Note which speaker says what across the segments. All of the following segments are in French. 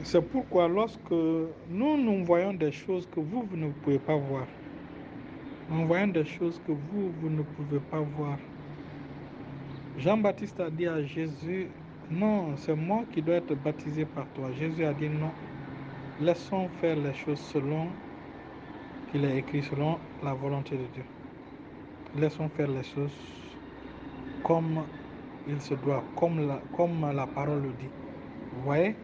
Speaker 1: C'est pourquoi lorsque nous voyons des choses que vous ne pouvez pas voir, nous voyons des choses que vous ne pouvez pas voir. Jean-Baptiste a dit à Jésus, non, c'est moi qui dois être baptisé par toi. Jésus a dit non, laissons faire les choses selon qu'il est écrit, selon la volonté de Dieu. Laissons faire les choses comme il se doit, comme la parole le dit. Vous voyez?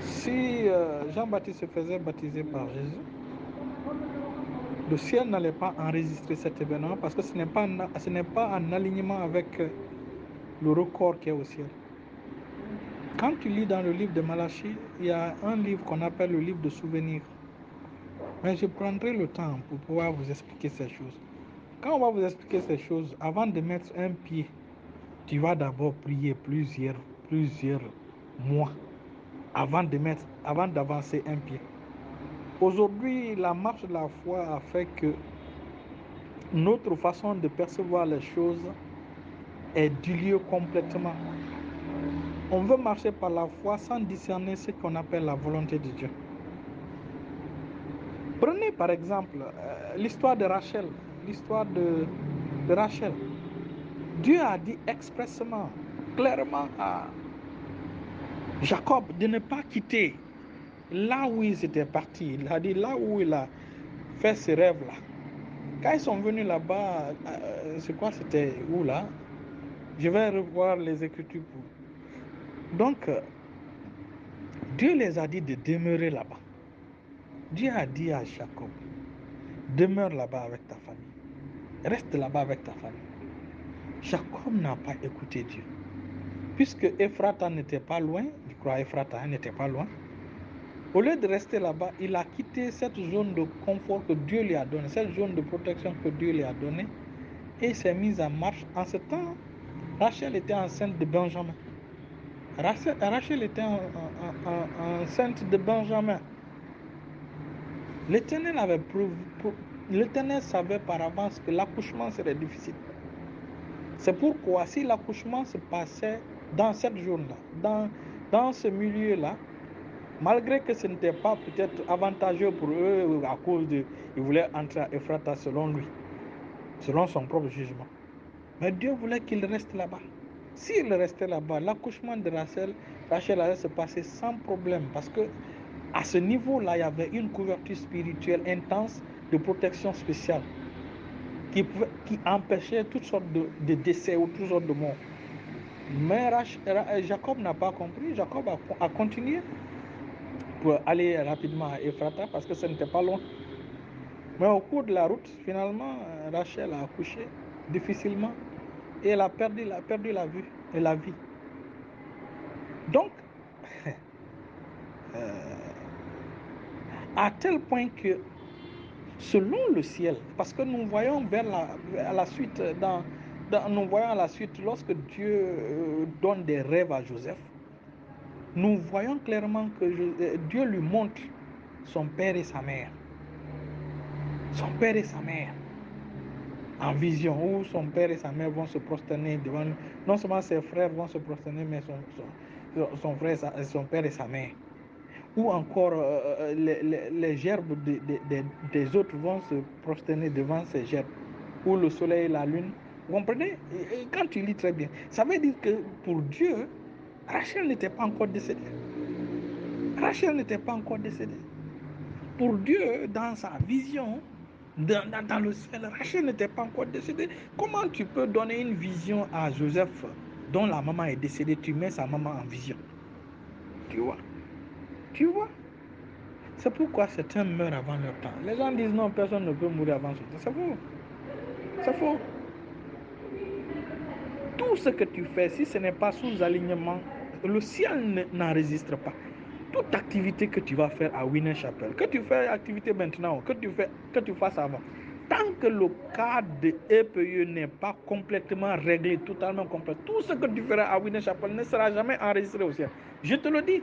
Speaker 1: Si Jean-Baptiste se faisait baptiser par Jésus, le ciel n'allait pas enregistrer cet événement parce que ce n'est pas en alignement avec le record qui est au ciel. Quand tu lis dans le livre de Malachie, il y a un livre qu'on appelle le livre de souvenirs. Mais je prendrai le temps pour pouvoir vous expliquer ces choses. Quand on va vous expliquer ces choses, avant de mettre un pied, tu vas d'abord prier plusieurs mois avant d'avancer un pied. Aujourd'hui, la marche de la foi a fait que notre façon de percevoir les choses est diluée complètement. On veut marcher par la foi sans discerner ce qu'on appelle la volonté de Dieu. Prenez par exemple l'histoire de Rachel. L'histoire de Rachel. Dieu a dit expressément, clairement à Jacob de ne pas quitter là où ils étaient partis. Il a dit là où il a fait ses rêves là. Quand ils sont venus là-bas, c'est quoi c'était où là? Je vais revoir les Écritures. Donc, Dieu les a dit de demeurer là-bas. Dieu a dit à Jacob, demeure là-bas avec ta famille. Reste là-bas avec ta famille. Jacob n'a pas écouté Dieu. Puisque Ephrata n'était pas loin, je crois Ephrata n'était pas loin, au lieu de rester là-bas, il a quitté cette zone de confort que Dieu lui a donnée, cette zone de protection que Dieu lui a donnée, et s'est mis en marche. En ce temps, Rachel était enceinte de Benjamin. Rachel était enceinte de Benjamin. L'Éternel savait par avance que l'accouchement serait difficile. C'est pourquoi si l'accouchement se passait dans cette zone-là, dans ce milieu-là, malgré que ce n'était pas peut-être avantageux pour eux à cause de... Ils voulaient entrer à Ephrata selon lui, selon son propre jugement. Mais Dieu voulait qu'il reste là-bas. S'il restait là-bas, l'accouchement de Rachel allait se passer sans problème parce que à ce niveau-là, il y avait une couverture spirituelle intense de protection spéciale qui empêchait toutes sortes de décès ou toutes sortes de morts. Mais Jacob n'a pas compris. Jacob a continué pour aller rapidement à Ephrata parce que ce n'était pas loin. Mais au cours de la route, finalement, Rachel a accouché difficilement et elle a perdu la vue et la vie. Donc, à tel point que selon le ciel, parce que nous voyons à la suite, nous voyons à la suite, lorsque Dieu donne des rêves à Joseph, nous voyons clairement que Dieu lui montre son père et sa mère. Son père et sa mère. En vision, où son père et sa mère vont se prosterner devant lui. Non seulement ses frères vont se prosterner, mais son frère, son père et sa mère. Ou encore les gerbes des autres vont se prosterner devant ces gerbes. Ou le soleil et la lune. Vous comprenez? Et quand tu lis très bien, ça veut dire que pour Dieu, Rachel n'était pas encore décédée. Rachel n'était pas encore décédée. Pour Dieu, dans sa vision, dans le ciel, Rachel n'était pas encore décédée. Comment tu peux donner une vision à Joseph dont la maman est décédée, tu mets sa maman en vision? Tu vois? Tu vois? C'est pourquoi certains meurent avant leur temps. Les gens disent non, personne ne peut mourir avant son temps. C'est faux. C'est faux. Tout ce que tu fais, si ce n'est pas sous alignement, le ciel n'enregistre pas. Toute activité que tu vas faire à Winner Chapel, que tu fais activité maintenant, que tu fasses avant, tant que le cas de EPE n'est pas complètement réglé, totalement complet, tout ce que tu feras à Winner Chapel ne sera jamais enregistré au ciel. Je te le dis.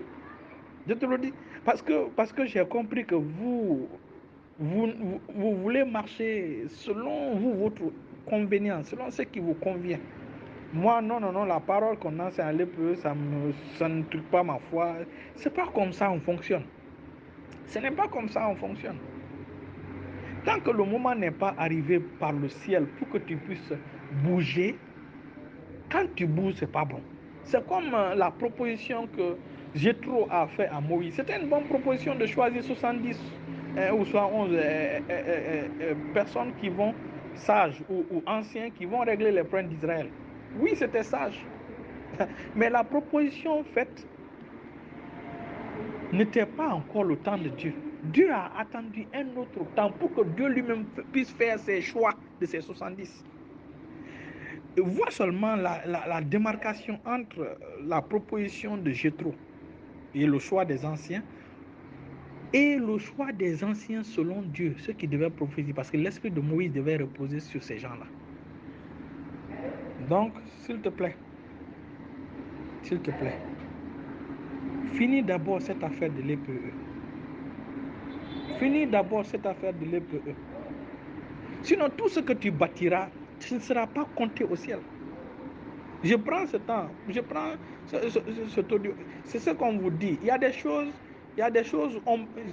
Speaker 1: Je te le dis. Parce que j'ai compris que vous voulez marcher selon vous, votre convenance, selon ce qui vous convient. Moi, non, non, non, la parole qu'on a, c'est un lépreux, ça ne truque pas ma foi. C'est pas comme ça on fonctionne. Ce n'est pas comme ça on fonctionne. Tant que le moment n'est pas arrivé par le ciel pour que tu puisses bouger, quand tu bouges, c'est pas bon. C'est comme la proposition que Jéthro a fait à Moïse. C'était une bonne proposition de choisir 70 ou soit 11 personnes qui vont, sages ou anciens, qui vont régler les problèmes d'Israël. Oui, c'était sage. Mais la proposition faite n'était pas encore le temps de Dieu. Dieu a attendu un autre temps pour que Dieu lui-même puisse faire ses choix de ces 70. Vois seulement la démarcation entre la proposition de Jéthro et le choix des anciens, et le choix des anciens selon Dieu, ceux qui devaient prophétiser, parce que l'esprit de Moïse devait reposer sur ces gens-là. Donc, s'il te plaît, finis d'abord cette affaire de l'EPE. Finis d'abord cette affaire de l'EPE. Sinon, tout ce que tu bâtiras, ce ne sera pas compté au ciel. Je prends ce temps, je prends cet audio. C'est ce qu'on vous dit. Il y a des choses,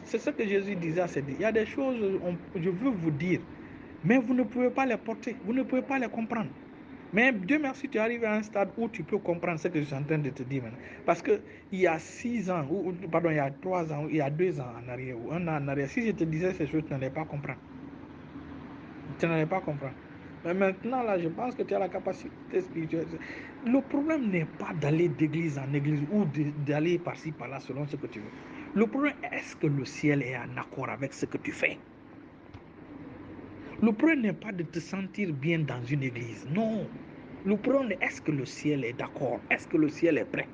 Speaker 1: c'est ce que Jésus disait à ses disciples. Il y a des choses, je veux vous dire, mais vous ne pouvez pas les porter, vous ne pouvez pas les comprendre. Mais Dieu merci, tu arrives à un stade où tu peux comprendre ce que je suis en train de te dire maintenant. Parce qu'il y a 6 ans, pardon, il y a 3 ans, il y a 2 ans en arrière, ou 1 an en arrière, si je te disais ces choses, tu n'allais pas comprendre. Tu n'allais pas comprendre. Mais maintenant, là, je pense que tu as la capacité spirituelle. Le problème n'est pas d'aller d'église en église ou d'aller par-ci, par-là, selon ce que tu veux. Le problème, est-ce que le ciel est en accord avec ce que tu fais? Le problème n'est pas de te sentir bien dans une église. Non. Le problème, est-ce que le ciel est d'accord? Est-ce que le ciel est prêt?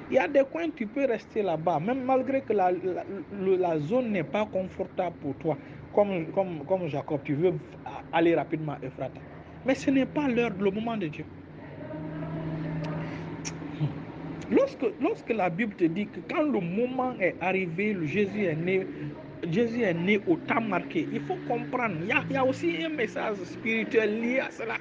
Speaker 1: Il y a des coins, tu peux rester là-bas, même malgré que la zone n'est pas confortable pour toi. Comme Jacob, tu veux aller rapidement à Ephrata. Mais ce n'est pas l'heure, le moment de Dieu. Lorsque la Bible te dit que quand le moment est arrivé, Jésus est né au temps marqué, il faut comprendre, il y a aussi un message spirituel lié à cela.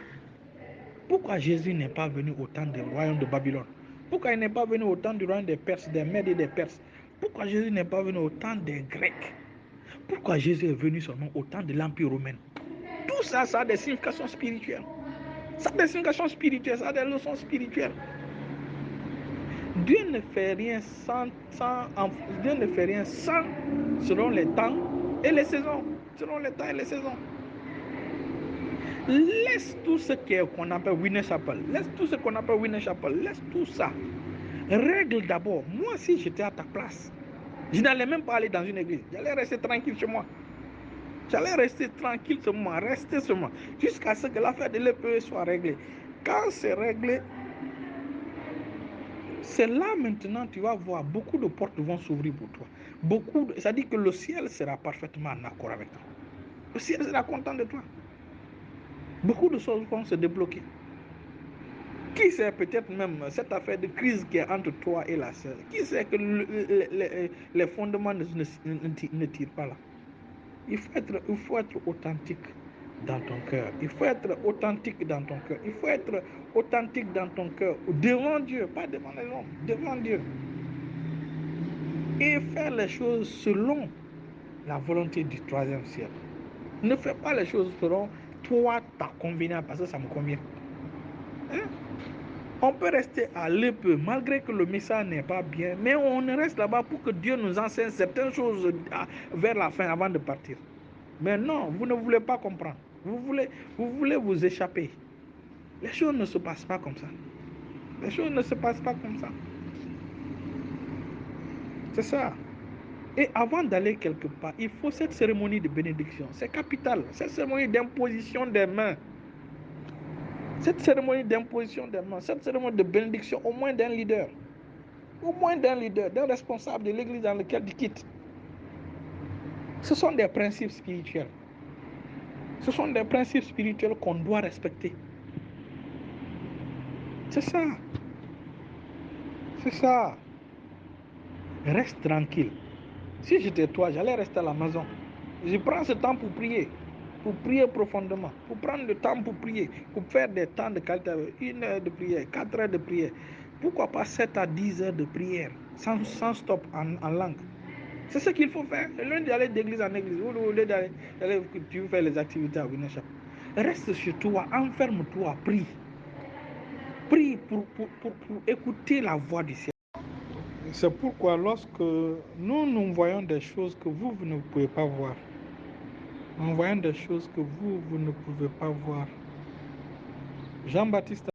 Speaker 1: Pourquoi Jésus n'est pas venu au temps du royaume de Babylone? Pourquoi il n'est pas venu au temps du royaume des Perses, des Mèdes et des Perses? Pourquoi Jésus n'est pas venu au temps des Grecs? Pourquoi Jésus est venu seulement au temps de l'Empire romain? Tout ça, ça a des significations spirituelles. Ça a des significations spirituelles, ça a des leçons spirituelles. Dieu ne fait rien Dieu ne fait rien sans, selon les temps et les saisons. Selon les temps et les saisons. Laisse tout ce qu'on appelle Winner Chapel. Laisse tout ce qu'on appelle Winner Chapel. Laisse tout ça. Règle d'abord. Moi, si j'étais à ta place, je n'allais même pas aller dans une église. J'allais rester tranquille chez moi. J'allais rester tranquille chez moi, rester chez moi, jusqu'à ce que l'affaire de l'EPE soit réglée. Quand c'est réglé, c'est là maintenant tu vas voir beaucoup de portes vont s'ouvrir pour toi. C'est-à-dire que le ciel sera parfaitement en accord avec toi. Le ciel sera content de toi. Beaucoup de choses vont se débloquer. Qui sait peut-être même cette affaire de crise qui est entre toi et la sœur? Qui sait que les fondements ne tirent pas là? Il faut être authentique dans ton cœur. Il faut être authentique dans ton cœur. Il faut être authentique dans ton cœur devant Dieu, pas devant les hommes, devant Dieu. Et faire les choses selon la volonté du troisième ciel. Ne fais pas les choses selon toi, ta convenance, parce que ça me convient. Hein? On peut rester à l'EPE malgré que le message n'est pas bien, mais on reste là-bas pour que Dieu nous enseigne certaines choses vers la fin avant de partir. Mais non, vous ne voulez pas comprendre. Vous voulez vous échapper. Les choses ne se passent pas comme ça. Les choses ne se passent pas comme ça. C'est ça. Et avant d'aller quelque part, il faut cette cérémonie de bénédiction. C'est capital. Cette cérémonie d'imposition des mains. Cette cérémonie d'imposition des mains. Cette cérémonie de bénédiction au moins d'un leader. Au moins d'un leader, d'un responsable de l'église dans laquelle tu quittes. Ce sont des principes spirituels. Ce sont des principes spirituels qu'on doit respecter. C'est ça. C'est ça. Reste tranquille. Si j'étais toi, j'allais rester à la maison. Je prends ce temps pour prier. pour prier profondément, pour prendre le temps pour prier, pour faire des temps de qualité, 1 heure de prière, 4 heures de prière. Pourquoi pas 7 à 10 heures de prière, sans stop en langue. C'est ce qu'il faut faire. Au lieu d'aller d'église en église, au lieu d'aller, tu veux faire les activités à Winachap. Reste chez toi, enferme-toi, prie. Prie pour écouter la voix du ciel. C'est pourquoi lorsque nous voyons des choses que vous ne pouvez pas voir, nous voyons des choses que vous ne pouvez pas voir. Jean-Baptiste